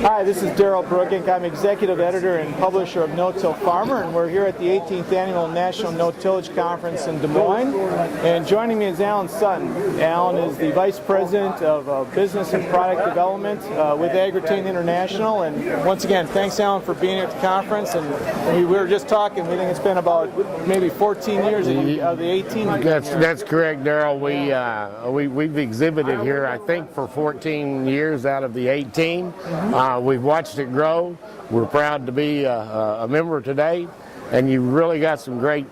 Hi, this is Darrell Brookink. I'm executive editor and publisher of No-Till Farmer, and we're here at the 18th Annual National No-Tillage Conference in Des Moines. And joining me is Alan Sutton. Alan is the Vice President of Business and Product Development with Agrotain International. And once again, thanks, Alan, for being at the conference. And we were just talking. We think it's been about maybe 14 years of the 18. That's correct, Darrell. We've exhibited here, I think, for 14 years out of the 18. We've watched it grow. We're proud to be a member today, and you really got some great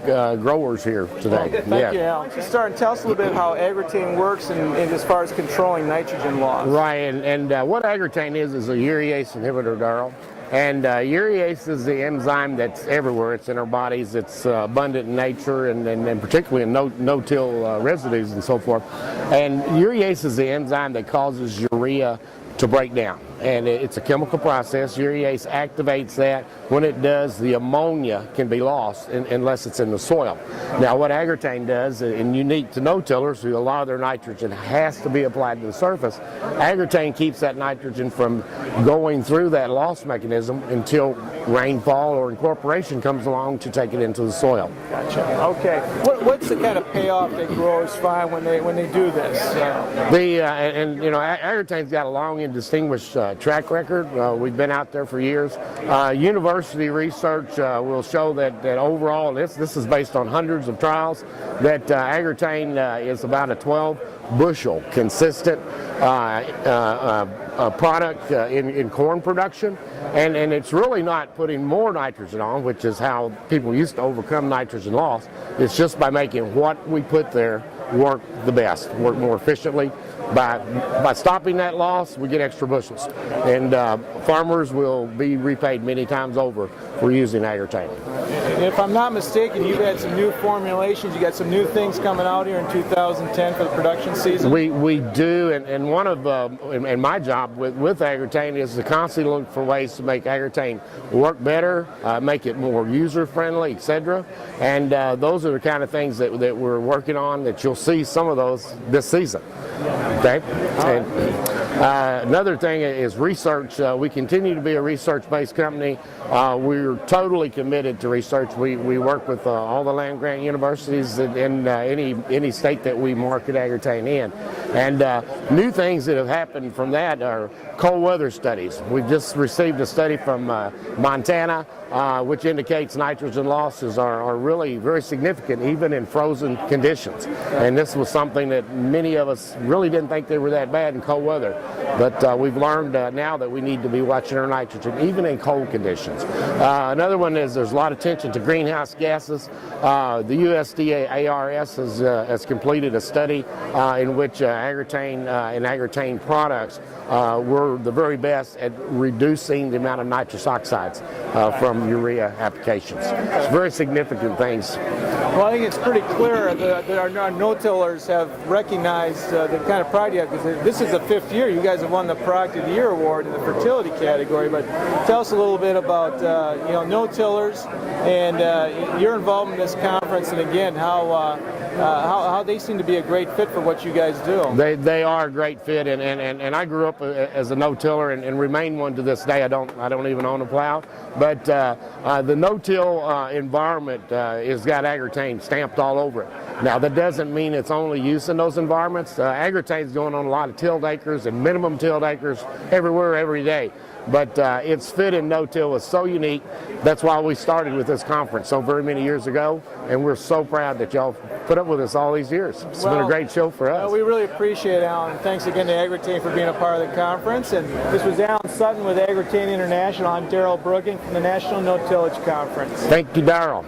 growers here today. Thank you, Alan. Just start and tell us a little bit how Agrotain works and as far as controlling nitrogen loss. Right, and what Agrotain is a urease inhibitor, Darrell. And urease is the enzyme that's everywhere. It's in our bodies. It's abundant in nature, and particularly in no-till residues and so forth. And urease is the enzyme that causes urea to break down. And it's a chemical process. Urease activates that. When it does, the ammonia can be lost unless it's in the soil. Now, what Agrotain does, and unique to no-tillers, who a lot of their nitrogen has to be applied to the surface, Agrotain keeps that nitrogen from going through that loss mechanism until rainfall or incorporation comes along to take it into the soil. Gotcha. Okay. What's the kind of payoff that growers find when they do this? Agrotain's got a long and distinguished track record. We've been out there for years. University research will show that overall, this is based on hundreds of trials, that Agrotain is about a 12 bushel consistent product in corn production, and it's really not putting more nitrogen on, which is how people used to overcome nitrogen loss. It's just by making what we put there work the best, work more efficiently. By stopping that loss, we get extra bushels, and farmers will be repaid many times over for using Agrotain. If I'm not mistaken, you've had some new formulations. You got some new things coming out here in 2010 for the production season. We do, and one of and my job with Agrotain is to constantly look for ways to make Agrotain work better, make it more user friendly, etc. And those are the kind of things that we're working on. That you'll see some of those this season. Okay. And another thing is research. We continue to be a research-based company. We're totally committed to research. We work with all the land-grant universities in any state that we market Agrotain in. And new things that have happened from that are cold weather studies. We've just received a study from Montana, which indicates nitrogen losses are really very significant, even in frozen conditions. And this was something that many of us really didn't think they were that bad in cold weather. But we've learned now that we need to be watching our nitrogen, even in cold conditions. Another one is there's a lot of attention to greenhouse gases. The USDA ARS has completed a study in which Agrotain and Agrotain products were the very best at reducing the amount of nitrous oxides from urea applications. It's very significant things. Well, I think it's pretty clear that our no-tillers have recognized the kind of pride you have, because this is the 5th year. You guys have won the Product of the Year award in the fertility category. But tell us a little bit about no-tillers and your involvement in this conference, and again how they seem to be a great fit for what you guys do. They are a great fit, and I grew up as a no-tiller and remain one to this day. I don't even own a plow, but the no-till environment has got Agrotain stamped all over it. Now, that doesn't mean it's only used in those environments. Agrotain's going on a lot of tilled acres and minimum tilled acres everywhere, every day. But its fit in no-till is so unique. That's why we started with this conference so very many years ago, and we're so proud that y'all put up with us all these years. It's been a great show for us. We really appreciate it, Alan. Thanks again to Agrotain for being a part of the conference. And this was Alan Sutton with Agrotain International. I'm Darrell Brookink from the National No-Tillage Conference. Thank you, Darrell.